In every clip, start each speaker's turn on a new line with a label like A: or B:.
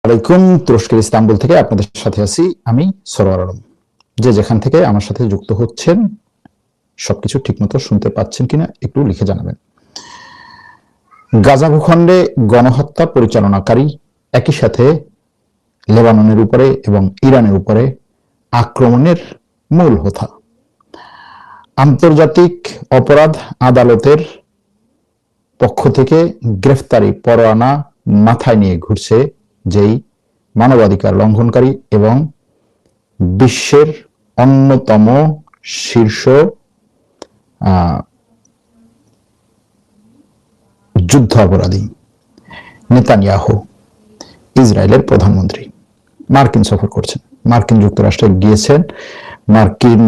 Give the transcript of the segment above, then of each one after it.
A: আলাইকুম। তুরস্কের ইস্তাম্বুল থেকে আপনাদের সাথে আছি আমি সরোয়ার আলম। যে যেখান থেকে আমার সাথে যুক্ত হচ্ছেন সবকিছু ঠিকমতো শুনতে পাচ্ছেন কিনা একটু লিখে জানাবেন। গাজা ভূখণ্ডে গণহত্যা পরিচালনাকারী একই সাথে লেবাননের উপরে এবং ইরানের উপরে আক্রমণের মূল হোতা আন্তর্জাতিক অপরাধ আদালতের পক্ষ থেকে গ্রেফতারি পরোয়ানা মাথায় নিয়ে ঘুরছে যেই মানবাধিকার লঙ্ঘনকারী এবং বিশ্বের অন্যতম শীর্ষ যুদ্ধ অপরাধী নেতানিয়াহু ইসরায়েলের প্রধানমন্ত্রী মার্কিন সফর করছেন, মার্কিন যুক্তরাষ্ট্রে গিয়েছেন মার্কিন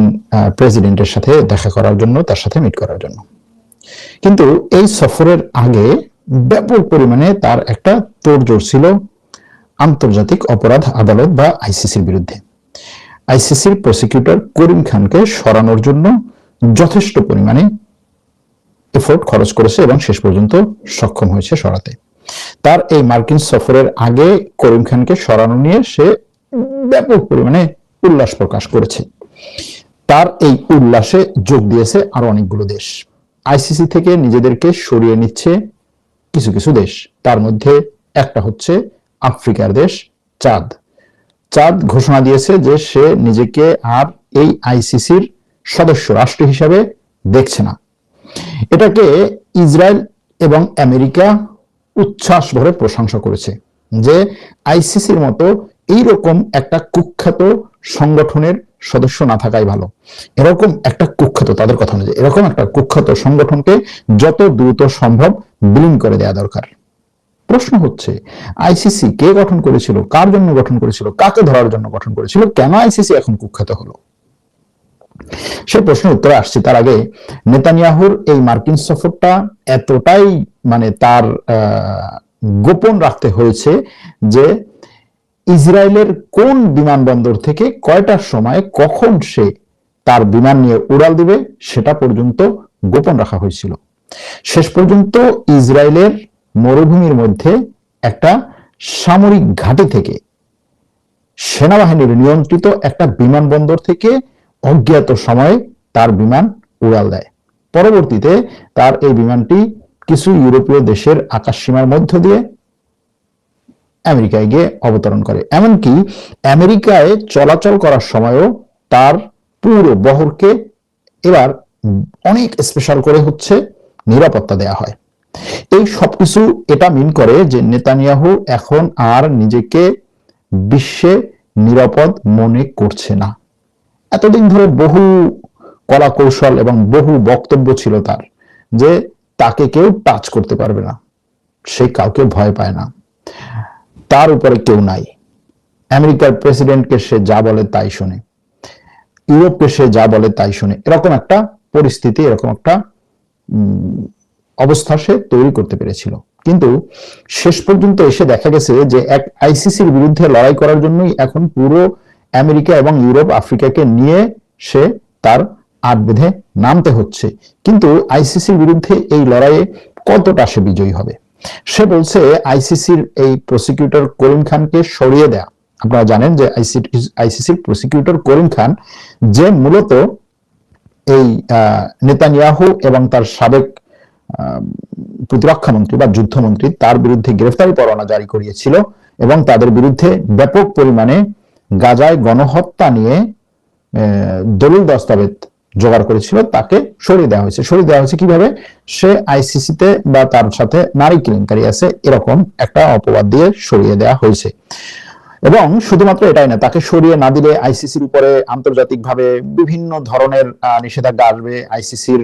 A: প্রেসিডেন্টের সাথে দেখা করার জন্য, তার সাথে মিট করার জন্য। কিন্তু এই সফরের আগে ব্যাপক পরিমাণে তার একটা তোড়জোড় ছিল আন্তর্জাতিক অপরাধ আদালত বা আইসিসির বিরুদ্ধে। আইসিসির প্রসিকিউটর করিম খানকে সরানোর জন্য যথেষ্ট পরিমাণে এফোর্ট খরচ করেছে এবং শেষ পর্যন্ত সক্ষম হয়েছে সরাতে। তার এই মার্কিন সফরের আগে করিম খানকে সরানো নিয়ে সে ব্যাপক পরিমাণে উল্লাস প্রকাশ করেছে। তার এই উল্লাসে যোগ দিয়েছে আরো অনেকগুলো দেশ। আইসিসি থেকে নিজেদেরকে সরিয়ে নিচ্ছে কিছু কিছু দেশ, তার মধ্যে একটা হচ্ছে আফ্রিকার দেশ চাঁদ। চাঁদ ঘোষণা দিয়েছে যে সে নিজেকে আর এই আইসিসির সদস্য রাষ্ট্র হিসাবে দেখছে না। এটাকে ইসরায়েল এবং আমেরিকা উচ্ছ্বাস ভরে প্রশংসা করেছে যে আইসিসির মতো এইরকম একটা কুখ্যাত সংগঠনের সদস্য না থাকাই ভালো। এরকম একটা কুখ্যাত, তাদের কথা অনুযায়ী এরকম একটা কুখ্যাত সংগঠনকে যত দ্রুত সম্ভব বিলীন করে দেওয়া দরকার। প্রশ্ন হচ্ছে আইসিসি কে গঠন করেছিল, কার জন্য গঠন করেছিল, কাকে ধরার জন্য গঠন করেছিল, কেন আইসিসি এখন কুখ্যাত হলো? সে প্রশ্নের উত্তরে আসছি। তার আগে নেতানিয়াহুর এই মার্কিন সফরটা এতটাই তার গোপন রাখতে হয়েছে যে ইসরায়েলের কোন বিমানবন্দর থেকে কয়টার সময় কখন সে তার বিমান নিয়ে উড়াল দিবে সেটা পর্যন্ত গোপন রাখা হয়েছিল। শেষ পর্যন্ত ইসরায়েলের মরুভূমির মধ্যে একটা সামরিক ঘাঁটি থেকে সেনাবাহিনীর নিয়ন্ত্রিত একটা বিমানবন্দর থেকে অজ্ঞাত সময়ে তার বিমান উড়াল দেয়। পরবর্তীতে তার এই বিমানটি কিছু ইউরোপীয় দেশের আকাশসীমার মধ্য দিয়ে আমেরিকায় গিয়ে অবতরণ করে। এমনকি আমেরিকায় চলাচল করার সময়ও তার পুরো বহরকে এবার অনেক স্পেশাল করে হচ্ছে নিরাপত্তা দেয়া হয়। এই সবকিছু এটা মিন করে যে নেতানিয়াহু এখন আর নিজেকে বিশ্বে নিরাপদ মনে করছে না। এতদিন ধরে বহু কলা কৌশল এবং বহু বক্তব্য ছিল তার যে তাকে কেউ টাচ করতে পারবে না, সে কাউকে ভয় পায় না, তার উপরে কেউ নাই। আমেরিকার প্রেসিডেন্টকে সে যা বলে তাই শোনে, ইউরোপকে সে যা বলে তাই শোনে। এরকম একটা পরিস্থিতি, এরকম একটা অবস্থা সে তৈরি করতে পেরেছিল। কিন্তু শেষ পর্যন্ত এসে দেখা গেছে যে এক আইসিসির বিরুদ্ধে লড়াই করার জন্যই এখন পুরো আমেরিকা এবং ইউরোপ আফ্রিকাকে নিয়ে সে তার আট বেঁধে নামতে হচ্ছে। কিন্তু আইসিসির বিরুদ্ধে এই লড়াইয়ে কতটা সে বিজয়ী হবে? সে বলছে আইসিসির এই প্রসিকিউটর করিম খানকে সরিয়ে দেয়া। আপনারা জানেন যে আইসিসির প্রসিকিউটর করিম খান যে মূলত এই নেতানিয়াহু এবং তার সাবেক প্রতিরক্ষা মন্ত্রী বা যুদ্ধমন্ত্রী তার বিরুদ্ধে গ্রেফতারি পরোয়ানা জারি করিয়েছিল এবং তাদের বিরুদ্ধে ব্যাপক পরিমাণে গাজায় গণহত্যা নিয়ে দলিল দস্তাবেজ জোগাড় করেছিল, তাকে সরিয়ে দেওয়া হয়েছে। সরিয়ে দেওয়া হয়েছে কিভাবে? সে আইসিসিতে বা তার সাথে নারী কেলেঙ্কারি আছে এরকম একটা অপবাদ দিয়ে সরিয়ে দেওয়া হয়েছে। এবং শুধুমাত্র এটাই না, তাকে সরিয়ে না দিলে আইসিসির উপরে আন্তর্জাতিকভাবে বিভিন্ন ধরনের নিষেধাজ্ঞা আসবে। আইসিসির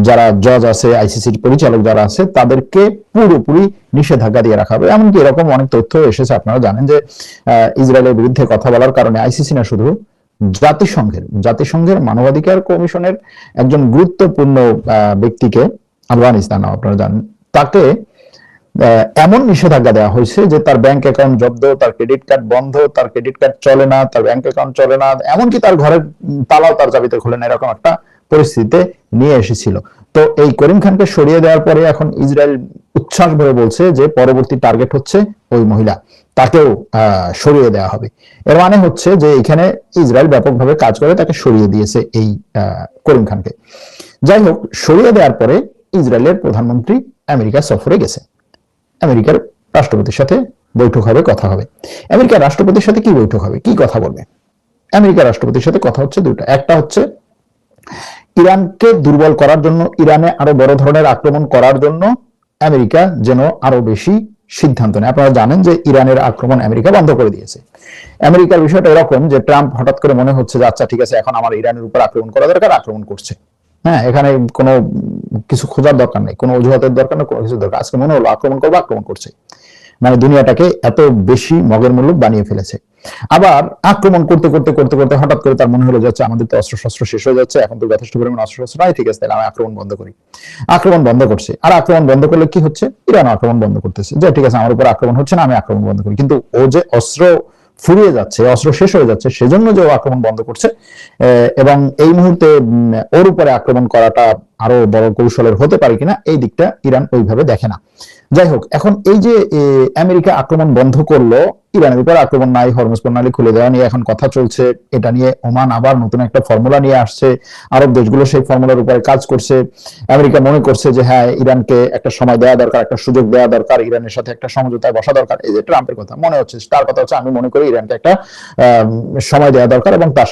A: যারা জজ আছে, আইসিসির পরিচালক যারা আছে তাদেরকে পুরোপুরি নিষেধাজ্ঞা দিয়ে রাখা হবে। এমনকি এরকম অনেক তথ্য এসেছে, আপনারা জানেন যে ইসরায়েলের বিরুদ্ধে কথা বলার কারণে আইসিসি না শুধু জাতিসংঘের মানবাধিকার কমিশনের একজন গুরুত্বপূর্ণ ব্যক্তিকে, আফগানিস্তান আপনারা জানেন, তাকে এমন নিষেধাজ্ঞা দেওয়া হয়েছে যে তার ব্যাংক অ্যাকাউন্ট জব্দ, তার ক্রেডিট কার্ড বন্ধ, তার ক্রেডিট কার্ড চলে না, তার ব্যাংক অ্যাকাউন্ট চলে না, এমনকি তার ঘরের তালাও তার চাবিতে খুলে না, এরকম একটা পরিস্থিতিতে নিয়ে এসেছিল। তো এই করিম খানকে সরিয়ে দেওয়ার পরে এখন ইসরায়েল উচ্ছ্বাস ভরে বলছে যে পরবর্তী টার্গেট হচ্ছে ওই মহিলা, তাকেও সরিয়ে দেওয়া হবে। এর মানে হচ্ছে যে এখানে ইসরায়েল ব্যাপকভাবে কাজ করে তাকে সরিয়ে দিয়েছে এই করিম খানকে। যাই হোক, সরিয়ে দেওয়ার পরে ইসরায়েলের প্রধানমন্ত্রী আমেরিকা সফরে গেছে। আমেরিকার রাষ্ট্রপতির সাথে বৈঠক হবে, কথা হবে। আমেরিকার রাষ্ট্রপতির সাথে কি বৈঠক হবে, কি কথা বলবে? আমেরিকার রাষ্ট্রপতির সাথে কথা হচ্ছে দুটো। একটা হচ্ছে ইরানকে দুর্বল করার জন্য, ইরানে আরো বড় ধরনের আক্রমণ করার জন্য আমেরিকা যেন আরো বেশি সিদ্ধান্ত নেয়। আপনারা জানেন যে ইরানের আক্রমণ আমেরিকা বন্ধ করে দিয়েছে। আমেরিকার বিষয়টা এরকম যে ট্রাম্প হঠাৎ করে মনে হচ্ছে যে আচ্ছা ঠিক আছে, এখন আমার ইরানের উপর আক্রমণ করা দরকার, আক্রমণ করছে। হ্যাঁ, এখানে কোনো কিছু খোঁজার দরকার নেই, কোনো অজুহাতের দরকার নেই, কোনো কিছু দরকার। আজকে মনে হলো আক্রমণ করবো, আক্রমণ করছে। মানে দুনিয়াটাকে এত বেশি মগের মুলুক বানিয়ে ফেলেছে। আবার আক্রমণ করতে করতে করতে করতে হঠাৎ করে তার মনে হলো যাচ্ছে আমাদের তো অস্ত্র শস্ত্র শেষ হয়ে যাচ্ছে, এখন তো যথেষ্ট পরিমাণ অস্ত্র শস্ত্র নাই, ঠিক আছে তাহলে আমি আক্রমণ বন্ধ করি। আক্রমণ বন্ধ করছে। আর আক্রমণ বন্ধ করলে কি হচ্ছে? ইরান আক্রমণ বন্ধ করতেছে, যে ঠিক আছে আমার উপর আক্রমণ হচ্ছে না, আমি আক্রমণ বন্ধ করি। কিন্তু ও যে অস্ত্র ফুরিয়ে যাচ্ছে, অস্ত্র শেষ হয়ে যাচ্ছে, সেজন্য যে ও আক্রমণ বন্ধ করছে, এবং এই মুহূর্তে ওর উপরে আক্রমণ করাটা আরো বড় কৌশলের হতে পারে কিনা, এই দিকটা ইরান ওইভাবে দেখে না। যাই হোক, এখন এই যে আমেরিকা আক্রমণ বন্ধ করলো, ইরানের উপর আক্রমণ নাই, হরমুজ প্রণালী খুলে দেওয়া নিয়ে এখন কথা চলছে। এটা নিয়ে ওমান আবার নতুন একটা ফর্মুলা নিয়ে আসছে, আরব দেশগুলো সেই ফর্মুলার উপরে কাজ করছে। আমেরিকা মনে করছে যে হ্যাঁ, ইরানকে একটা সময় দেওয়া দরকার, একটা সুযোগ দেওয়া দরকার, ইরানের সাথে একটা সমঝোতায় বসা দরকার। এই যে ট্রাম্পের কথা মনে হচ্ছে, তার কথা হচ্ছে আমি মনে করি ইরানকে একটা সময় দেওয়া দরকার এবং তার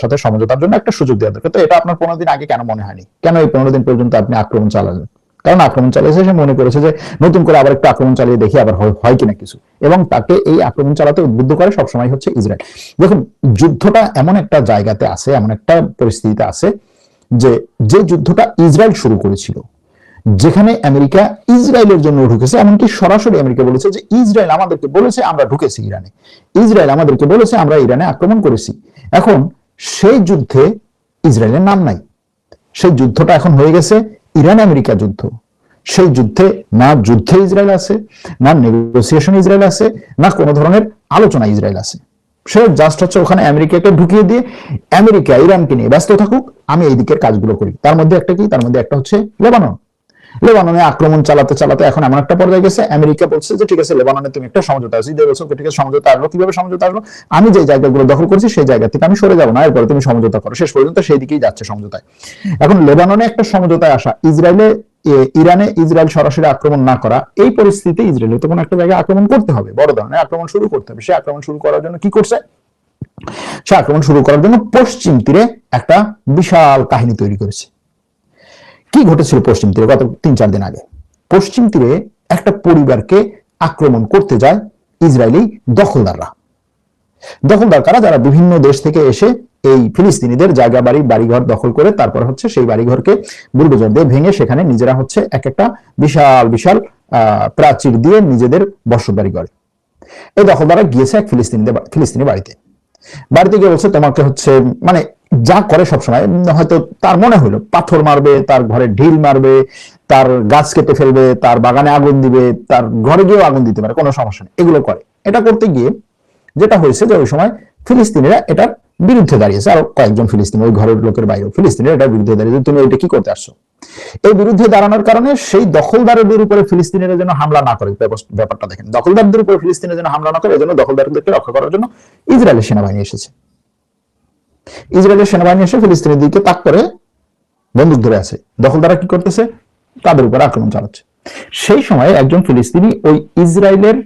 A: সাথে সমঝোতার জন্য একটা সুযোগ দেওয়া দরকার। তো এটা আপনার 15 দিন আগে কেন মনে হয়নি? কেন এই 15 দিন পর্যন্ত আপনি আক্রমণ চালালেন? কারণ আক্রমণ চালিয়েছে, সে মনে করেছে যে নতুন করে আবার একটু আক্রমণ চালিয়ে দেখি আবার হয় কিনা কিছু, এবং তাকে এই আক্রমণ চালাতে উদ্বুদ্ধ করে সবসময় হচ্ছে ইসরায়েল। দেখুন, যুদ্ধটা এমন একটা জায়গাতে আছে, এমন একটা পরিস্থিতিতে আছে যে যুদ্ধটা ইসরায়েল শুরু করেছিল, যেখানে আমেরিকা ইসরায়েলের জন্য ঢুকেছে। এমনকি সরাসরি আমেরিকা বলেছে যে ইসরায়েল আমাদেরকে বলেছে আমরা ঢুকেছি ইরানে, ইসরায়েল আমাদেরকে বলেছে আমরা ইরানে আক্রমণ করেছি। এখন সেই যুদ্ধে ইসরায়েলের নাম নাই। সেই যুদ্ধটা এখন হয়ে গেছে ইরান আমেরিকা যুদ্ধ। সেই যুদ্ধে না যুদ্ধে ইসরায়েল আছে, না নেগোসিয়েশন ইসরায়েল আছে, না কোনো ধরনের আলোচনা ইসরায়েল আছে। সে জাস্ট হচ্ছে ওখানে আমেরিকাকে ঢুকিয়ে দিয়ে আমেরিকা ইরানকে নিয়ে ব্যস্ত থাকুক, আমি এই দিকের কাজগুলো করি। তার মধ্যে একটা কি? তার মধ্যে একটা হচ্ছে লেবানন। লেবাননে আক্রমণ চালাতে চালাতে এখন এমন একটা পর্যায়ে গেছে, আমেরিকা বলছে যে ঠিক আছে লেবাননে তুমি একটা সমঝোতা আছে, বলছো ঠিক আছে সমঝোতা আসলো। কিভাবে সমঝোতা আসলো? আমি যে জায়গাগুলো দখল করছি সেই জায়গা থেকে আমি সরে যাবো না, এরপরে তুমি সমঝোতা করো। শেষ পর্যন্ত সেই দিকেই যাচ্ছে সমঝোতায়। এখন লেবাননে একটা সমঝোতায় আসা, ইরানে ইসরায়েল সরাসরি আক্রমণ না করা, এই পরিস্থিতিতে ইসরায়েলের তো কোনো একটা জায়গায় আক্রমণ করতে হবে, বড় ধরনের আক্রমণ শুরু করতে হবে। সে আক্রমণ শুরু করার জন্য কি করছে? সে আক্রমণ শুরু করার জন্য পশ্চিম তীরে একটা বিশাল কাহিনী তৈরি করেছে। কি ঘটেছিল পশ্চিম তীরে গত 3-4 দিন আগে? পশ্চিম তীরে একটা পরিবারকে আক্রমণ করতে যায় ইসরায়েলি দখলদাররা। দখলদার কারা? যারা বিভিন্ন দেশ থেকে এসে এই ফিলিস্তিনিদের জায়গা বাড়িঘর দখল করে তারপর হচ্ছে সেই বাড়িঘরকে বুলডোজার দিয়ে ভেঙে সেখানে নিজেরা হচ্ছে এক একটা বিশাল বিশাল প্রাচীর দিয়ে নিজেদের বসতবাড়ি করে। এই দখলদাররা গিয়েছে এক ফিলিস্তিনি বাড়িতে গিয়ে বলছে তোমাকে হচ্ছে, মানে যা করে সবসময়, হয়তো তার মনে হলো পাথর মারবে, তার ঘরে ঢিল মারবে, তার গাছ কেটে ফেলবে, তার বাগানে আগুন দিবে, তার ঘরে গিয়েও আগুন দিতে পারে, কোনো সমস্যা নেই। এগুলো করে। এটা করতে গিয়ে যেটা হয়েছে যে ওই সময় ফিলিস্তিনিরা এটার বিরুদ্ধে দাঁড়িয়েছে। আরো কয়েকজন ফিলিস্তিনি, ওই ঘরের লোকের বাইরেও ফিলিস্তিনিরা এটার বিরুদ্ধে দাঁড়িয়েছে, তুমি এটা কি করতে আসছো? এই বিরুদ্ধে দাঁড়ানোর কারণে সেই দখলদারদের উপরে ফিলিস্তিনিরা যেন হামলা না করে। ব্যাপারটা দেখেন, দখলদারদের উপরে ফিলিস্তিনিরা যেন হামলা না করে, এজন্য দখলদারদেরকে রক্ষা করার জন্য ইসরায়েলের সেনাবাহিনী এসেছে। ইসরায়েলের সেনাবাহিনী এসে ফিলিস্তিনের দিকে তাক করে বন্দুক ধরে আছে। দখলদাররা কি করতেছে? তাদের উপর আক্রমণ চালাচ্ছে। সেই সময় একজন ফিলিস্তিনি ওই ইসরায়েলের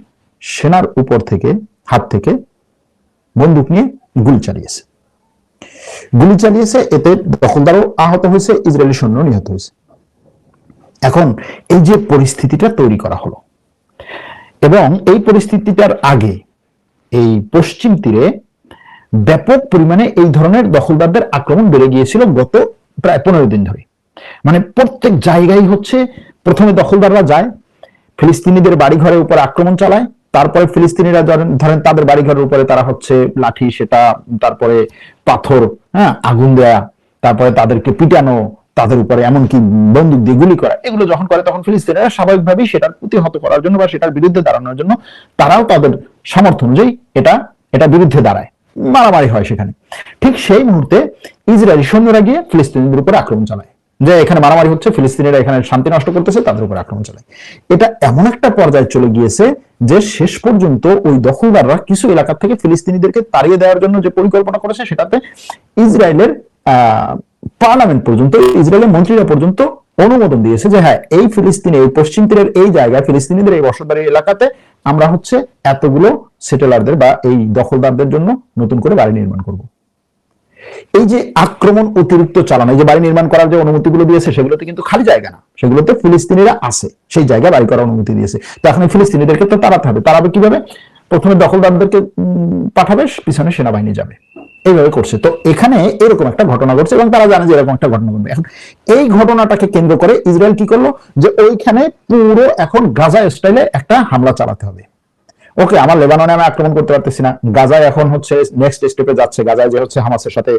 A: সেনার উপর থেকে হাত থেকে বন্দুক নিয়ে গুলি চালিয়েছে। এতে দখলদারও আহত হয়েছে, ইসরায়েলি সৈন্য নিহত হয়েছে। এখন এই যে পরিস্থিতিটা তৈরি করা হলো, এবং এই পরিস্থিতিটার আগে এই পশ্চিম তীরে ব্যাপক পরিমাণে এই ধরনের দখলদারদের আক্রমণ বেড়ে গিয়েছিল গত প্রায় 15 দিন ধরে। মানে প্রত্যেক জায়গায় হচ্ছে প্রথমে দখলদাররা যায়, ফিলিস্তিনিদের বাড়িঘরের উপর আক্রমণ চালায়, তারপরে ফিলিস্তিনিরা ধরেন তাদের বাড়িঘরের উপরে তারা হচ্ছে লাঠি, সেটা তারপরে পাথর, আগুন দেয়া, তারপরে তাদেরকে পিটানো, তাদের উপরে এমনকি বন্দুক দিয়ে গুলি করা, এগুলো যখন করে তখন ফিলিস্তিনিরা স্বাভাবিকভাবেই সেটার প্রতিহত করার জন্য বা সেটার বিরুদ্ধে দাঁড়ানোর জন্য তারাও তাদের সামর্থ্য অনুযায়ী এটা বিরুদ্ধে দাঁড়ায়। মারামারি হয় সেখানে। ঠিক সেই মুহূর্তে ইসরায়েলি সৈন্যরা গিয়ে ফিলিস্তিনিদের উপরে আক্রমণ চালায়, যে এখানে মারামারি হচ্ছে, ফিলিস্তিনিরা এখানে শান্তি নষ্ট করতেছে, তাদের উপর আক্রমণ চালায়। এটা এমন একটা পর্যায়ে চলে গিয়েছে যে শেষ পর্যন্ত ওই দখলদাররা কিছু এলাকা থেকে ফিলিস্তিনিদেরকে তাড়িয়ে দেওয়ার জন্য যে পরিকল্পনা করেছে, সেটাতে ইসরায়েলের পার্লামেন্ট পর্যন্ত, ইসরায়েলের মন্ত্রীরা পর্যন্ত অনুমোদন দিয়েছে যে হ্যাঁ, এই ফিলিস্তিনে, এই পশ্চিম তীরের এই জায়গায়, ফিলিস্তিনিদের এই বসতবাড়ির এলাকাতে আমরা হচ্ছে এতগুলো সেটেলারদের বা এই দখলদারদের জন্য নতুন করে বাড়ি নির্মাণ করব। এই যে আক্রমণ অতিরিক্ত চালানো, এই যে বাড়ি নির্মাণ করার যে অনুমতিগুলো দিয়েছে, সেগুলোতে কিন্তু খালি জায়গা না, সেগুলোতে ফিলিস্তিনিরা আছে, সেই জায়গায় বাড়ি করার অনুমতি দিয়েছে। তো এখন ফিলিস্তিনিদেরকে তো তাড়াতে হবে। তাড়াবে কিভাবে? প্রথমে দখলদারদেরকে পাঠাবে, পিছনে সেনাবাহিনী যাবে, এইভাবে করছে। তো এখানে এরকম একটা ঘটনা ঘটছে এবং তারা জানে যে এরকম একটা ঘটনা ঘটবে। এখন এই ঘটনাটাকে কেন্দ্র করে ইসরায়েল কি করলো, যে ওইখানে পুরো এখন গাজা স্টাইলে একটা হামলা চালাতে হবে। ওকে, আমার লেবাননে আমি আক্রমণ করতে পারতেছি না, গাজায় এখন হচ্ছে নেক্সট স্টেপে যাচ্ছে। গাজায় যে হচ্ছে হামাসের সাথে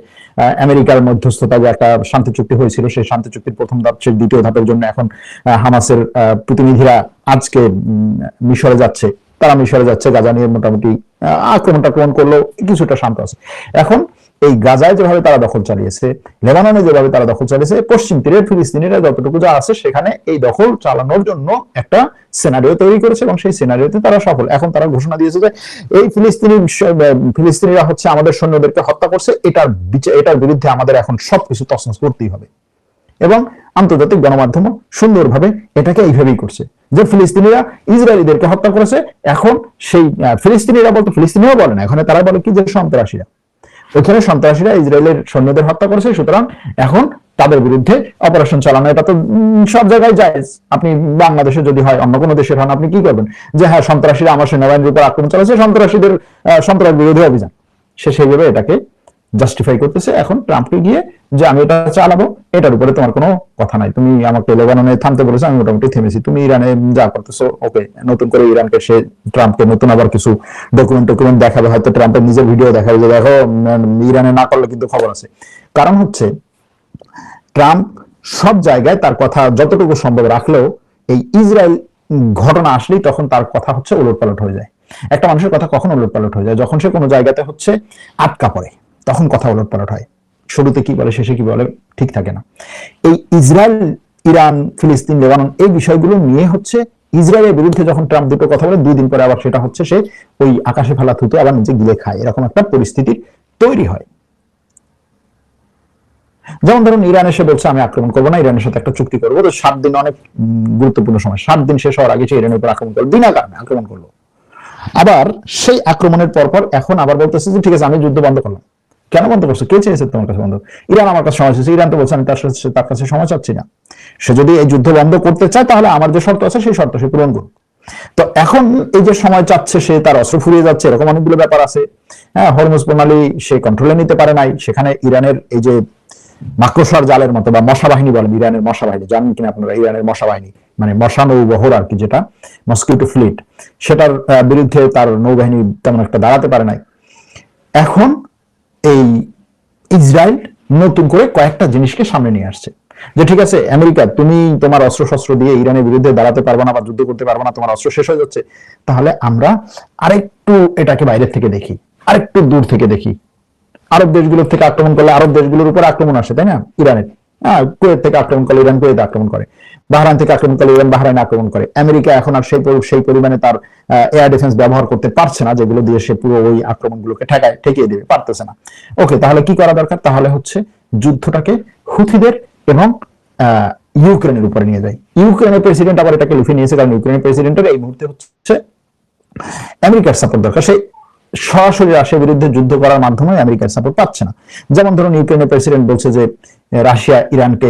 A: আমেরিকার মধ্যস্থতা যে একটা শান্তি চুক্তি হয়েছিল, সেই শান্তি চুক্তির প্রথম ধাপ, সেই দ্বিতীয় ধাপের জন্য এখন হামাসের প্রতিনিধিরা আজকে মিশরে যাচ্ছে। তারা মিশরে যাচ্ছে, গাজা নিয়ে মোটামুটি আক্রমণ করলো, কিছুটা শান্ত আছে। এখন এই গাজায় যেভাবে তারা দখল চালিয়েছে, লেবাননে যেভাবে তারা দখল চালিয়েছে, পশ্চিম তীরের ফিলিস্তিনিরা যতটুকু যা আছে সেখানে এই দখল চালানোর জন্য একটা সিনারিও তৈরি করেছে এবং সেই সিনারিওতে তারা সফল। এখন তারা ঘোষণা দিয়েছে যে এই ফিলিস্তিনিরা হচ্ছে আমাদের সৈন্যদেরকে হত্যা করছে, এটার বিরুদ্ধে আমাদের এখন সবকিছু তছনছ করতেই হবে। এবং আন্তর্জাতিক গণমাধ্যম সুন্দরভাবে এটাকে এইভাবেই করছে যে ফিলিস্তিনিরা ইসরায়েলিদেরকে হত্যা করেছে। এখন সেই ফিলিস্তিনিরা বলতে ফিলিস্তিনিরা বলে না, এখানে তারা বলে কি যে সন্ত্রাসীরা, ওইখানে সন্ত্রাসীরা ইসরায়েলের সৈন্যদের হত্যা করেছে, সুতরাং এখন তাদের বিরুদ্ধে অপারেশন চালানো। এটা তো সব জায়গায় জায়েজ। আপনি বাংলাদেশে যদি হয়, অন্য কোনো দেশের হন, আপনি কি করবেন যে হ্যাঁ, সন্ত্রাসীরা আমার সেনাবাহিনীর উপর আক্রমণ চালাচ্ছে, সন্ত্রাসীদের সন্ত্রাস বিরোধী অভিযান। সে সেইভাবে এটাকে জাস্টিফাই করতেছে এখন ট্রাম্পকে গিয়ে, যে আমি এটা চালাবো, এটার উপরে তোমার কোনো কথা নাই, তুমি আমাকে লেবাননে থামতে বলেছো, আমি মোটামুটি থেমেছি, তুমি ইরানে যা করতেছো ওকে। নতুন করে ইরানকে সে ট্রাম্পকে নতুন আবার কিছু ডকুমেন্ট দেখাবে, হয়তো ট্রাম্পের নিজের ভিডিও দেখাবে যে দেখো ইরানে না করলে কিন্তু খবর আছে। কারণ হচ্ছে ট্রাম্প সব জায়গায় তার কথা যতটুকু সম্ভব রাখলেও এই ইসরায়েল ঘটনা আসলেই তখন তার কথা হচ্ছে উলটপালট হয়ে যায়। একটা মানুষের কথা কখন উলটপালট হয়ে যায়? যখন সে কোনো জায়গাতে হচ্ছে আটকা পড়ে, তখন কথা উলটপালট হয়। শুরুতে কি বলে, শেষে কি বলে, ঠিক থাকে না। এই ইসরায়েল, ইরান, ফিলিস্তিন, লেবানন, এই বিষয়গুলো নিয়ে হচ্ছে ইসরায়েলের বিরুদ্ধে যখন ট্রাম্প দুটো কথা বলে, 2 দিন পরে আবার সেটা হচ্ছে সে ওই আকাশে ফেলা থুতু আবার নিজে গিলে খায়, এরকম একটা পরিস্থিতি তৈরি হয়। যেমন ধরুন, ইরান এসে বলছে আমি আক্রমণ করবো না, ইরানের সাথে একটা চুক্তি করবো, তো 7 দিন অনেক গুরুত্বপূর্ণ সময়, 7 দিন শেষ হওয়ার আগে সে ইরানের উপর আক্রমণ করলো, বিনা কারণে আক্রমণ করলো। আবার সেই আক্রমণের পরপর এখন আবার বলতেছে যে ঠিক আছে, আমি যুদ্ধ বন্ধ করলাম। কেন বন্ধ করছো? কে চেয়েছে তোমার কাছে বন্ধ? ইরান আমার কাছে সময় চাইছে। ইরান তো বলছে আমি তার কাছে সময় চাচ্ছি না। সে যদি এই যুদ্ধ বন্ধ করতে চায়, তাহলে আমার যে শর্ত আছে সেই শর্ত সে পূরণ করুক। তো এখন এই যে সময় চাচ্ছে, সে তার অস্ত্র ফুরিয়ে যাচ্ছে, এরকম অনেকগুলো ব্যাপার আছে। হ্যাঁ, হরমুজ প্রণালী সে কন্ট্রোলে নিতে পারে নাই, সেখানে ইরানের এই যে মাকড়সার জালের মতো, বা মশা বাহিনী বলেন, ইরানের মশা বাহিনী, জানেন কিনা আপনারা? ইরানের মশা বাহিনী মানে মশা নৌবহর আর কি, যেটা মস্কিটো ফ্লিট, সেটার বিরুদ্ধে তার নৌবাহিনী তেমন একটা দাঁড়াতে পারে নাই। এখন এই ইসরায়েল নতুন করে কয়েকটা জিনিসকে সামনে নিয়ে আসছে, যে ঠিক আছে আমেরিকা, তুমি তোমার অস্ত্র শস্ত্র দিয়ে ইরানের বিরুদ্ধে দাঁড়াতে পারবে না বা যুদ্ধ করতে পারবে না, তোমার অস্ত্র শেষ হয়ে যাচ্ছে, তাহলে আমরা আরেকটু এটাকে বাইরের থেকে দেখি, আরেকটু দূর থেকে দেখি। আরব দেশগুলোর থেকে আক্রমণ করলে আরব দেশগুলোর উপর আক্রমণ আসে, তাই না? ইরানের কুয়েত থেকে আক্রমণ করলে ইরান কুয়েতে আক্রমণ করে, বাহরাইন থেকে আক্রমণ করলে ইরান বাহরাইনে আক্রমণ করে। আমেরিকা এখন আর সেই পরিমাণে তার এয়ার ডিফেন্স ব্যবহার করতে পারছে না, যেগুলো দিয়ে সে পুরো ওই আক্রমণগুলোকে ঠেকিয়ে দেবে, পারতেছে না। ওকে, তাহলে কি করা দরকার? তাহলে হচ্ছে যুদ্ধটাকে হুথিদের এবং ইউক্রেনের উপরে নিয়ে যায়। ইউক্রেনের প্রেসিডেন্ট আবার এটাকে লুফে নিয়েছে, কারণ ইউক্রেনের প্রেসিডেন্টের এই মুহূর্তে হচ্ছে আমেরিকার সাপোর্ট দরকার। সেই সরাসরি রাশিয়ার বিরুদ্ধে যুদ্ধ করার মাধ্যমে আমেরিকার সাপোর্ট পাচ্ছে না। যেমন ধরুন, ইউক্রেনের প্রেসিডেন্ট বলছে যে রাশিয়া ইরানকে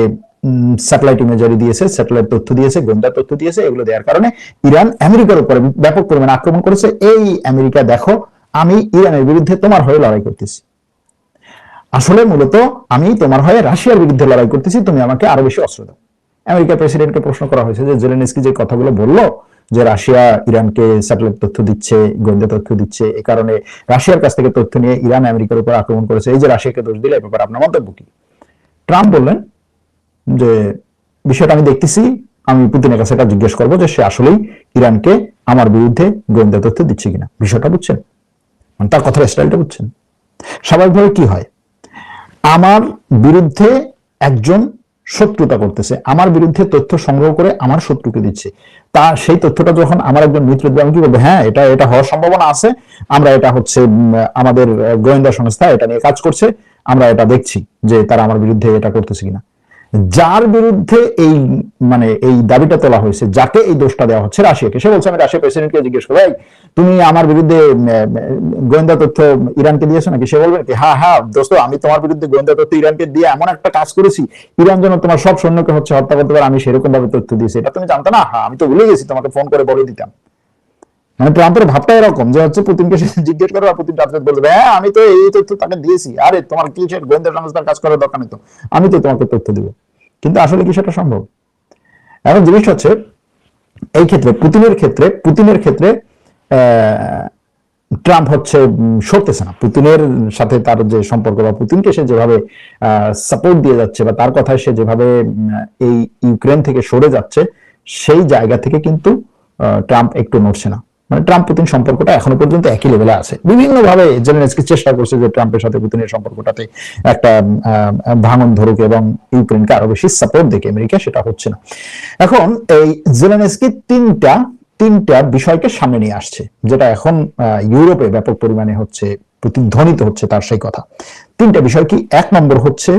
A: স্যাটেলাইট ইমেজারি দিয়েছে, স্যাটেলাইট তথ্য দিয়েছে, গোয়েন্দা তথ্য দিয়েছে, এগুলো দেওয়ার কারণে ইরান আমেরিকার উপরে ব্যাপক পরিমাণে আক্রমণ করেছে। এই আমেরিকা দেখো, আমি ইরানের বিরুদ্ধে তোমার হয়ে লড়াই করতেছি, আসলে মূলত আমি তোমার হয়ে রাশিয়ার বিরুদ্ধে লড়াই করতেছি, তুমি আমাকে আরো বেশি অস্ত্র দাও। আমেরিকার প্রেসিডেন্টকে প্রশ্ন করা হয়েছে যে জেলেনস্কি যে কথাগুলো বললো, যে রাশিয়া ইরানকে স্যাটেলাইট তথ্য দিচ্ছে, গোয়েন্দা তথ্য দিচ্ছে, এই কারণে রাশিয়ার কাছ থেকে তথ্য নিয়ে ইরান আমেরিকার উপর আক্রমণ করেছে, এই যে রাশিয়াকে দোষ দিলে, এই ব্যাপারে আপনার মন্তব্য কি? ট্রাম্প বললেন যে বিষয়টা আমি দেখতেছি, আমি পুতিনের কাছে এটা জিজ্ঞেস করবো যে সে আসলেই ইরানকে আমার বিরুদ্ধে গোয়েন্দা তথ্য দিচ্ছে কিনা। বিষয়টা বুঝছেন? মানে তার কথার স্টাইলটা বুঝছেন? স্বাভাবিকভাবে কি হয়, আমার বিরুদ্ধে একজন শত্রুতা করতেছে, আমার বিরুদ্ধে তথ্য সংগ্রহ করে আমার শত্রুকে দিচ্ছে, তা সেই তথ্যটা যখন আমার একজন মিত্র দিয়ে আমি কি বলবো, হ্যাঁ এটা এটা হওয়ার সম্ভাবনা আছে, আমরা এটা হচ্ছে আমাদের গোয়েন্দা সংস্থা এটা নিয়ে কাজ করছে, আমরা এটা দেখছি যে তারা আমার বিরুদ্ধে এটা করতেছে কিনা। যার বিরুদ্ধে এই মানে এই দাবিটা তোলা হয়েছে, যাকে এই দোষটা দেওয়া হচ্ছে রাশিয়াকে, সে বলছে আমি রাশিয়া প্রেসিডেন্টকে জিজ্ঞেস করবো, তুমি আমার বিরুদ্ধে গোয়েন্দা তথ্য ইরানকে দিয়েছো নাকি? সে বলবে কি, হ্যাঁ হ্যাঁ দোস্ত, আমি তোমার বিরুদ্ধে গোয়েন্দা তথ্য ইরানকে দিয়ে এমন একটা কাজ করেছি, ইরান যেন তোমার সব সৈন্যকে হচ্ছে হত্যা করতে পারে, আমি সেরকম ভাবে তথ্য দিয়েছি, এটা তুমি জানতো না? হ্যাঁ আমি তো ভুলে গেছি, তোমাকে ফোন করে বলে দিতাম। মানে ট্রাম্পের ভাবটা এরকম যে হচ্ছে পুতিনকে জিজ্ঞেস করবে আর পুতিন রাত্রে বলবে, হ্যাঁ আমি তো এই তথ্য তাকে দিয়েছি, আরে তোমার কি গোয়েন্দা সংস্থার কাজ করার দরকার নেই তো, আমি তো তোমাকে তথ্য দিব। কিন্তু আসলে কি সেটা সম্ভব? এখন জিনিস হচ্ছে এই ক্ষেত্রে পুতিনের ক্ষেত্রে ট্রাম্প হচ্ছে সরতেছে না। পুতিনের সাথে তার যে সম্পর্ক বা পুতিনকে সে যেভাবে সাপোর্ট দিয়ে যাচ্ছে বা তার কথায় সে যেভাবে এই ইউক্রেন থেকে সরে যাচ্ছে, সেই জায়গা থেকে কিন্তু ট্রাম্প একটু নড়ছে না। মানে ট্রাম্প পুতিন সম্পর্কটা এখনো পর্যন্ত একই লেভেলে আছে। বিভিন্নভাবে জেলেনস্কি চেষ্টা করছে যে ট্রাম্পের সাথে পুতিনের সম্পর্কটাতে একটা ভাঙন ধরুক এবং ইউক্রেনকে আরো বেশি সাপোর্ট দেখে আমেরিকা, সেটা হচ্ছে না। এখন এই জেলেনস্কি তিনটা বিষয়কে সামনে নিয়ে আসছে, যেটা এখন ইউরোপে ব্যাপক পরিমাণে হচ্ছে প্রতিধ্বনিত হচ্ছে তার সেই কথা। তিনটা বিষয় কি? এক নম্বর হচ্ছে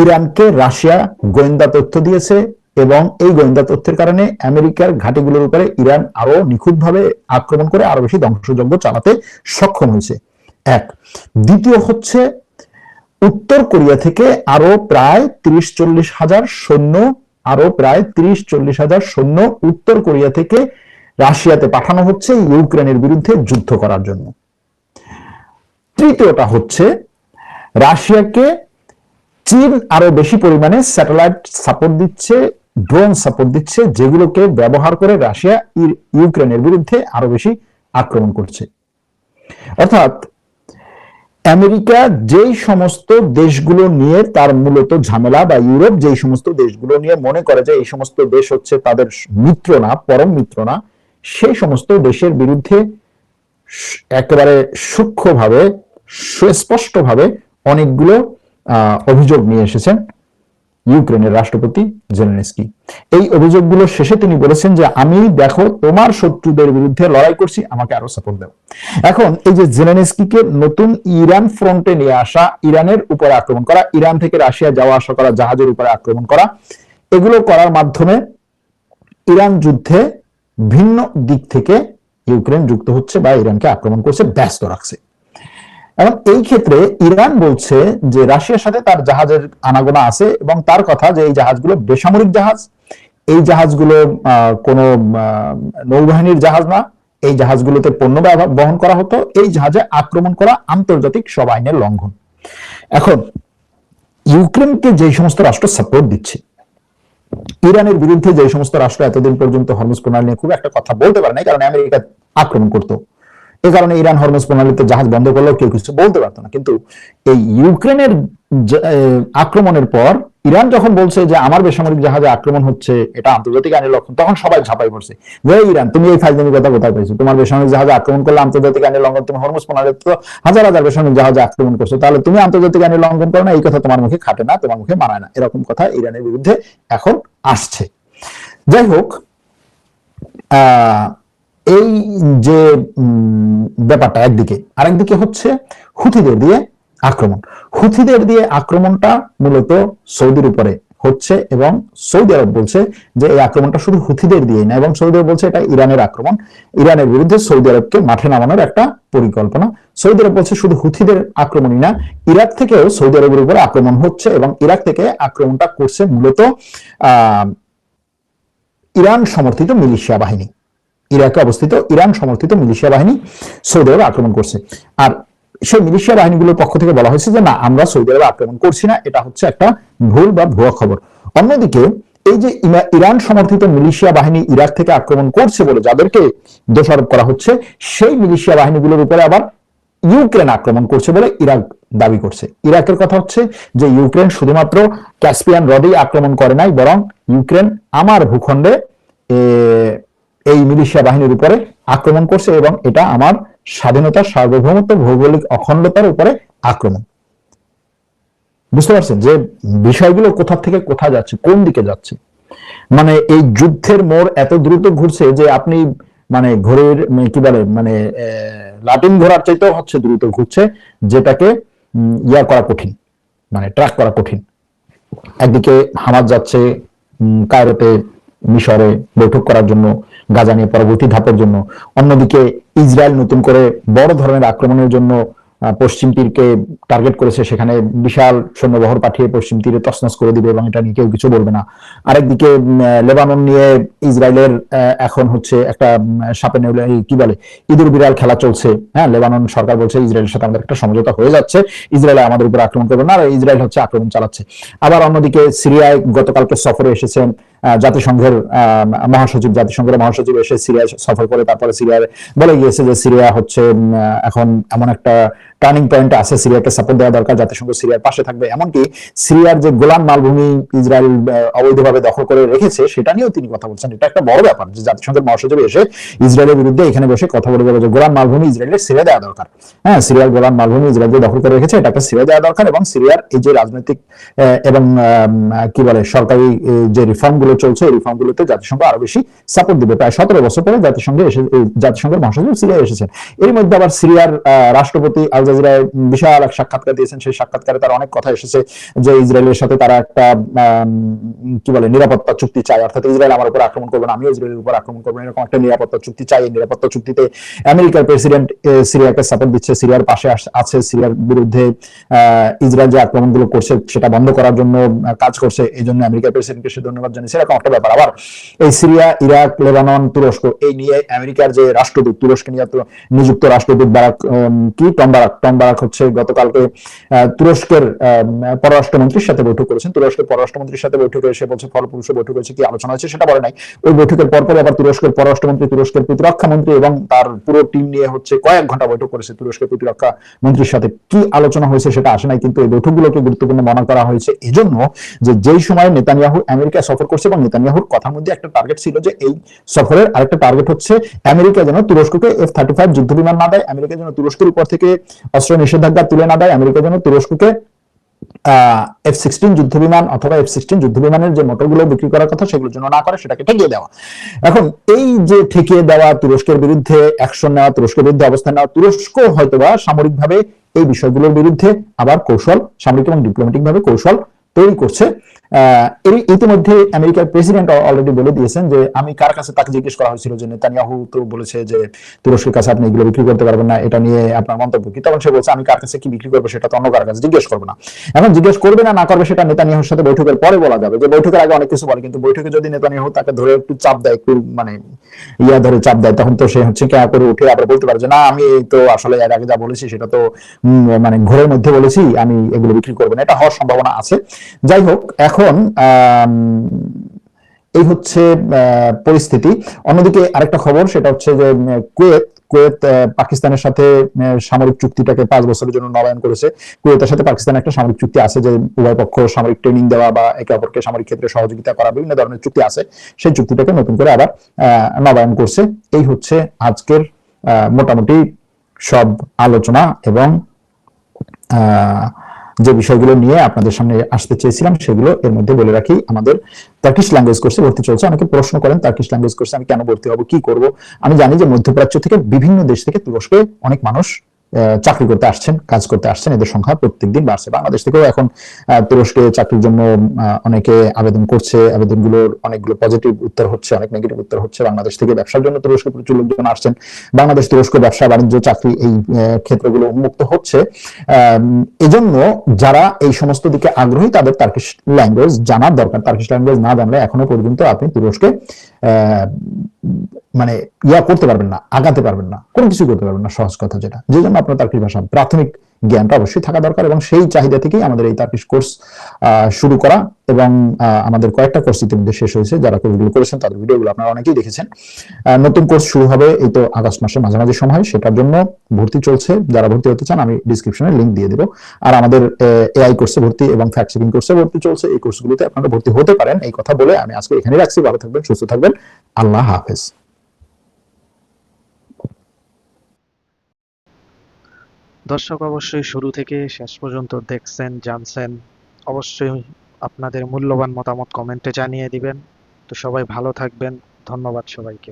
A: ইরানকে রাশিয়া গোয়েন্দা তথ্য দিয়েছে এবং এই গোয়েন্দা তথ্যের কারণে আমেরিকার ঘাঁটিগুলোর উপরে ইরান আরো নিখুঁতভাবে আক্রমণ করে আরো বেশি ধ্বংসযজ্ঞ চালাতে সক্ষম হয়েছে, এক। দ্বিতীয় হচ্ছে উত্তর কোরিয়া থেকে আরো প্রায় 30-40 হাজার সৈন্য উত্তর কোরিয়া থেকে রাশিয়াতে পাঠানো হচ্ছে ইউক্রেনের বিরুদ্ধে যুদ্ধ করার জন্য। তৃতীয়টা হচ্ছে রাশিয়াকে চীন আরো বেশি পরিমাণে স্যাটেলাইট সাপোর্ট দিচ্ছে, ড্রোন সাপোর্ট দিচ্ছে, যেগুলোকে ব্যবহার করে রাশিয়া ইউক্রেনের বিরুদ্ধে আরো বেশি আক্রমণ করছে। অর্থাৎ আমেরিকা যেই সমস্ত দেশগুলো নিয়ে তার মূলত ঝামেলা, বা ইউরোপ যেই সমস্ত দেশগুলো নিয়ে মনে করে যে এই সমস্ত দেশ হচ্ছে তাদের মিত্র না, পরম মিত্র না, সেই সমস্ত দেশের বিরুদ্ধে একেবারে সূক্ষ্মভাবে সুস্পষ্টভাবে অনেকগুলো অভিযোগ নিয়ে এসেছেন ইউক্রেনের রাষ্ট্রপতি জেলেনস্কি। এই অভিযোগগুলো শেষে তিনি বলেছেন যে আমি দেখো তোমার শত্রুদের বিরুদ্ধে লড়াই করছি, আমাকে আরো সাপোর্ট দাও। এখন এই যে জেলেনস্কিকে নতুন ইরান ফ্রন্টে নিয়ে আসা, ইরানের উপরে আক্রমণ করা, ইরান থেকে রাশিয়া যাওয়া আসা করা জাহাজের উপরে আক্রমণ করা, এগুলো করার মাধ্যমে ইরান যুদ্ধে ভিন্ন দিক থেকে ইউক্রেন যুক্ত হচ্ছে বা ইরানকে আক্রমণ করছে, ব্যস্ত রাখছে। এবং এই ক্ষেত্রে ইরান বলছে যে রাশিয়ার সাথে তার জাহাজের আনাগোনা আছে এবং তার কথা যে এই জাহাজগুলো বেসামরিক জাহাজ, এই জাহাজগুলো কোনো নৌবাহিনীর জাহাজ না, এই জাহাজগুলোতে পণ্য বহন করা হতো, এই জাহাজে আক্রমণ করা আন্তর্জাতিক সব আইনের লঙ্ঘন। এখন ইউক্রেনকে যে সমস্ত রাষ্ট্র সাপোর্ট দিচ্ছে, ইরানের বিরুদ্ধে যে সমস্ত রাষ্ট্র এতদিন পর্যন্ত হরমুজ প্রণালী নিয়ে খুব একটা কথা বলতে পারে না, কারণ আমেরিকা আক্রমণ করতো, এই কারণে ইরান হরমুজ প্রণালীতে জাহাজ বন্ধ করলেও কেউ কিছু বলতে পারতো না। কিন্তু এই ইউক্রেনের আক্রমণের পর ইরান যখন বলছে যে আমার বেসামরিক জাহাজে আক্রমণ হচ্ছে, এটা আন্তর্জাতিক আইনের লঙ্ঘন, তখন সবাই ঝাঁপাই পড়ছে যে ইরান তুমি এই ফাইজলামি কথা কোথায় পাইছো? তোমার বেসামরিক জাহাজে আক্রমণ করলে আন্তর্জাতিক আইনের লঙ্ঘন, তুমি হরমুজ প্রণালীতে তো হাজার হাজার বেসামরিক জাহাজে আক্রমণ করছো, তাহলে তুমি আন্তর্জাতিক আইনের লঙ্ঘন করো না, এই কথা তোমার মুখে খাটে না, তোমার মুখে মানায় না, এরকম কথা ইরানের বিরুদ্ধে এখন আসছে। যাই হোক, এই যে ব্যাপারটা একদিকে, আরেকদিকে হচ্ছে হুথিদের দিয়ে আক্রমণটা মূলত সৌদির উপরে হচ্ছে এবং সৌদি আরব বলছে যে এই আক্রমণটা শুধু হুথিদের দিয়ে না, এবং সৌদি আরব বলছে এটা ইরানের আক্রমণ, ইরানের বিরুদ্ধে সৌদি আরবকে মাঠে নামানোর একটা পরিকল্পনা। সৌদি আরব বলছে শুধু হুথিদের আক্রমণই না, ইরাক থেকেও সৌদি আরবের উপরে আক্রমণ হচ্ছে এবং ইরাক থেকে আক্রমণটা করছে মূলত ইরান সমর্থিত মিলিশিয়া বাহিনী, ইরাকে অবস্থিত ইরান সমর্থিত মিলিশিয়া বাহিনী সৌদি আরবে আক্রমণ করছে। আর সেই মিলিশিয়া বাহিনীগুলোর পক্ষ থেকে বলা হয়েছে যে না, আমরা সৌদি আরবে আক্রমণ করছি না, এটা হচ্ছে একটা ভুল বা ভুয়া খবর। অন্যদিকে এই যে ইরান সমর্থিত মিলিশিয়া বাহিনী ইরাক থেকে আক্রমণ করছে বলে যাদেরকে দোষারোপ করা হচ্ছে, সেই মিলিশিয়া বাহিনীগুলোর উপরে আবার ইউক্রেন আক্রমণ করছে বলে ইরাক দাবি করছে। ইরাকের কথা হচ্ছে যে ইউক্রেন শুধুমাত্র ক্যাসপিয়ান হ্রদেই আক্রমণ করে নাই, বরং ইউক্রেন আমার ভূখণ্ডে এই মিলিশিয়া বাহিনীর উপরে আক্রমণ করছে এবং এটা আমার স্বাধীনতা, সার্বভৌমত্ব, ভৌগোলিক অখণ্ডতার উপরে আক্রমণ। বুঝতে পারছেন যে বিষয়গুলো কোথা থেকে কোথা যাচ্ছে, কোন দিকে যাচ্ছে। মানে এই যুদ্ধের মোড় এত দ্রুত ঘুরছে যে আপনি মানে ঘড়ির কি বলে মানে লাটিন ঘোড়ার চাইতেও হচ্ছে দ্রুত ঘুরছে, যেটাকে ইয়া করা কঠিন, মানে ট্র্যাক করা কঠিন। একদিকে হামাস যাচ্ছে কায়রোতে, মিশরে বৈঠক করার জন্য, গাজা নিয়ে পরবর্তী ধাপের জন্য। অন্যদিকে ইসরায়েল নতুন করে বড় ধরনের আক্রমণের জন্য পশ্চিম তীরকে টার্গেট করেছে, সেখানে বিশাল সৈন্যবহর পাঠিয়ে পশ্চিম তীরে তছনছ করে দিবে এবং এটা নিয়ে কেউ কিছু বলবে না। আরেকদিকে লেবানন নিয়ে ইসরায়েলের এখন হচ্ছে একটা সাপে নেউলে কি বলে ইঁদুর বিড়াল খেলা চলছে। হ্যাঁ, লেবানন সরকার বলছে ইসরায়েলের সাথে আমাদের একটা সমঝোতা হয়ে যাচ্ছে, ইসরায়েল আমাদের উপর আক্রমণ করবে না, আর ইসরায়েল হচ্ছে আক্রমণ চালাচ্ছে। আবার অন্যদিকে সিরিয়ায় গতকালকে সফরে এসেছেন জাতিসংঘের মহাসচিব এসে সিরিয়া সফর করে তারপরে সিরিয়ায় বলে গিয়েছে যে সিরিয়া হচ্ছে এখন এমন একটা টার্নিং পয়েন্টে আছে, সিরিয়াকে সাপোর্ট দেওয়া দরকার, জাতিসংঘ সিরিয়ার পাশে থাকবে। এমনকি সিরিয়ার যে গোলান মালভূমি ইসরায়েল অবৈধভাবে দখল করে রেখেছে সেটা নিয়েও তিনি কথা বলছেন। এটা একটা বড় ব্যাপার যে জাতিসংঘের মহাসচিব এসে ইসরায়েলের বিরুদ্ধে এখানে বসে কথা বলে যাবে যে গোলান মালভূমি ইসরায়েলের ছেড়ে দেওয়া দরকার। হ্যাঁ, সিরিয়ার গোলান মালভূমি ইসরায়েল দখল করে রেখেছে, এটাকে ছেড়ে দেওয়া দরকার এবং সিরিয়ার এই যে রাজনৈতিক এবং কি বলে সরকারি যে রিফর্ম গুলো চলছে এই রিফর্ম গুলোতে জাতিসংঘ আরো বেশি সাপোর্ট দিবে। প্রায় 17 বছর পরে জাতিসংঘের মহাসচিব সিরিয়া এসেছেন। এর মধ্যে আবার সিরিয়ার রাষ্ট্রপতি আল জাজিরায় বিশাল এক সাক্ষাৎকার দিয়েছেন। সেই সাক্ষাৎকারে তার অনেক কথা এসেছে যে ইসরায়েলের সাথে তারা একটা কি বলে নিরাপত্তা চুক্তি চায়, অর্থাৎ ইসরায়েল আমার উপর আক্রমণ করবে না, আমিও ইসরায়েলের উপর আক্রমণ করবো, এরকম একটা নিরাপত্তা চুক্তি চাই। এই নিরাপত্তা চুক্তিতে আমেরিকার প্রেসিডেন্ট সিরিয়াকে সাপোর্ট দিচ্ছে, সিরিয়ার পাশে আছে, সিরিয়ার বিরুদ্ধে ইসরায়েল যে আক্রমণগুলো করছে সেটা বন্ধ করার জন্য কাজ করছে, এই জন্য আমেরিকার প্রেসিডেন্টকে সে ধন্যবাদ জানিয়েছে, এরকম একটা ব্যাপার। আবার এই সিরিয়া, ইরাক, লেবানন, তুরস্ক এই নিয়ে আমেরিকার যে রাষ্ট্রদূত, তুরস্কে নিয়ে নিযুক্ত রাষ্ট্রদূত বারাক কি টম বারাক হচ্ছে গতকালকে তুরস্কের পররাষ্ট্রমন্ত্রীর সাথে বৈঠক করেছেন। তুরস্কের পররাষ্ট্রমন্ত্রীর সাথে বৈঠকে এসে বলছে ফলপ্রসূ বৈঠক হয়েছে, কি আলোচনা হয়েছে সেটা বলে নাই। ওই বৈঠকের পরপর আবার তুরস্কের পররাষ্ট্রমন্ত্রী, তুরস্কের প্রতিরক্ষা মন্ত্রী এবং তার পুরো টিম নিয়ে হচ্ছে কয়েক ঘন্টা বৈঠক করেছে তুরস্কের প্রতিরক্ষা মন্ত্রীর সাথে। কি আলোচনা হয়েছে সেটা আসে নাই, কিন্তু এই বৈঠকগুলোকে গুরুত্বপূর্ণ মনে করা হয়েছে এজন্য যে যেই সময় নেতানিয়াহু আমেরিকা সফর করছে এবং নেতানিয়াহুর কথার মধ্যে একটা টার্গেট ছিল যে এই সফরের আরেকটা টার্গেট হচ্ছে আমেরিকা যেন তুরস্ককে F-35 যুদ্ধ বিমান না দেয়, আমেরিকা যেন তুরস্কের উপর থেকে অস্ত্র নিষেধাজ্ঞা তুলে না দেয়, আমেরিকা যেন তুরস্ককে F-16 যুদ্ধ বিমান অথবা F-16 যুদ্ধ বিমানের যে মোটরগুলো বিক্রি করার কথা সেগুলোর জন্য না করে, সেটাকে ঠেকিয়ে দেওয়া। এখন এই যে ঠেকিয়ে দেওয়া, তুরস্কের বিরুদ্ধে অ্যাকশন নেওয়া, তুরস্কের বিরুদ্ধে অবস্থান নেওয়া, তুরস্ক হয়তোবা সামরিকভাবে এই বিষয়গুলোর বিরুদ্ধে আবার কৌশল, সামরিক এবং ডিপ্লোম্যাটিক ভাবে কৌশল তৈরি করছে। ইতিমধ্যে আমেরিকার প্রেসিডেন্ট অলরেডি বলে দিয়েছেন যে আমি কার কাছে, তাকে জিজ্ঞেস করা হয়েছিল যে নেতানিয়াহু তো বলেছে যে তুরস্কের কাছে আপনি এগুলো বিক্রি করতে পারবেন না, এটা নিয়ে আপনার মন্তব্য কি? তখন সে বলছে আমি কার কাছে কি বিক্রি করবো সেটা তো অন্য কার কাছে জিজ্ঞেস করবো না। এখন জিজ্ঞেস করবে না করবে সেটা নেতানিয়াহুর সাথে বৈঠকের পরে বলা যাবে, যে বৈঠকের আগে অনেক কিছু বলে, কিন্তু বৈঠকে যদি নেতানিয়াহু তাকে ধরে একটু চাপ দেয়, একটু মানে ধরে চাপ দেয়, তখন তো সে হচ্ছে কে করে উঠে আবার বলতে পারে যে না আমি তো আসলে এর আগে যা বলেছি সেটা তো মানে ঘোরের মধ্যে বলেছি, আমি এগুলো বিক্রি করবো না। এটা হওয়ার সম্ভাবনা আছে। যাই হোক, এখন এই হচ্ছে পরিস্থিতি। অন্যদিকে আরেকটা খবর, সেটা হচ্ছে যে কুয়েত পাকিস্তানের সাথে সামরিক চুক্তিটাকে 5 বছরের জন্য নবায়ন করেছে। কুয়েতের সাথে পাকিস্তানের একটা সামরিক চুক্তি আছে যে উভয় পক্ষ সামরিক ট্রেনিং দেওয়া বা একে অপরকে সামরিক ক্ষেত্রে সহযোগিতা করা, বিভিন্ন ধরনের চুক্তি আছে। সেই চুক্তিটাকে নতুন করে আবার নবায়ন করছে। এই হচ্ছে আজকের মোটামুটি সব আলোচনা এবং যে বিষয়গুলো নিয়ে আপনাদের সামনে আসতে চেয়েছিলাম সেগুলো। এর মধ্যে বলে রাখি, আমাদের টার্কিশ ল্যাঙ্গুয়েজ কোর্সে ভর্তি চলছে। অনেকে প্রশ্ন করেন টার্কিশ ল্যাঙ্গুয়েজ কোর্সে আমি কেন ভর্তি হব, কি করব। আমি জানি যে মধ্যপ্রাচ্য থেকে বিভিন্ন দেশ থেকে তুরস্কে অনেক মানুষ চাকরি করতে আসছেন, কাজ করতে আসছেন, এদের সংখ্যা প্রত্যেকদিন বাড়ছে। বাংলাদেশ থেকেও এখন তুরস্কে চাকরির জন্য অনেকে আবেদন করছে, আবেদনগুলোর অনেকগুলো পজিটিভ উত্তর হচ্ছে, অনেক নেগেটিভ উত্তর হচ্ছে। বাংলাদেশ থেকে ব্যবসার জন্য তুরস্কে প্রচুর লোকজন আসছেন, বাংলাদেশ তুরস্ক ব্যবসা বাণিজ্য চাকরি এই ক্ষেত্রগুলো উন্মুক্ত হচ্ছে। এজন্য যারা এই সমস্ত দিকে আগ্রহী তাদের টার্কিশ ল্যাঙ্গুয়েজ জানার দরকার। টার্কিশ ল্যাঙ্গুয়েজ না জানলে এখনো পর্যন্ত আপনি তুরস্কে মানে করতে পারবেন না, আগাতে পারবেন না, কোনো কিছু করতে পারবেন না, সহজ কথা যেটা। যে জন্য আপনার টার্কিশ ভাষা প্রাথমিক জ্ঞানটা অবশ্যই থাকা দরকার, এবং সেই চাহিদা থেকেই আমাদের এই টার্কিশ কোর্স শুরু করা। এবং আমাদের কয়েকটা কোর্স ইতিমধ্যে শেষ হয়েছে, যারা কোর্সগুলো করেছেন তাদের ভিডিওগুলো আপনারা অনেকেই দেখেছেন। নতুন কোর্স শুরু হবে এই তো আগস্ট মাসের মাঝামাঝি সময়, সেটার জন্য ভর্তি চলছে। যারা ভর্তি হতে চান আমি ডিসক্রিপশনে লিংক দিয়ে দেবো। আর আমাদের এআই কোর্সে ভর্তি এবং ফ্যাক্ট চেকিং কোর্সে ভর্তি চলছে। এই কোর্সগুলোতে আপনারা ভর্তি হতে পারেন। এই কথা বলে আমি আজকে এখানে রাখছি। ভালো থাকবেন, সুস্থ থাকবেন, আল্লাহ হাফেজ।
B: দর্শক অবশ্যই শুরু থেকে শেষ পর্যন্ত দেখছেন, জানছেন। অবশ্যই আপনাদের মূল্যবান মতামত কমেন্টে জানিয়ে দিবেন। তো সবাই ভালো থাকবেন। ধন্যবাদ সবাইকে।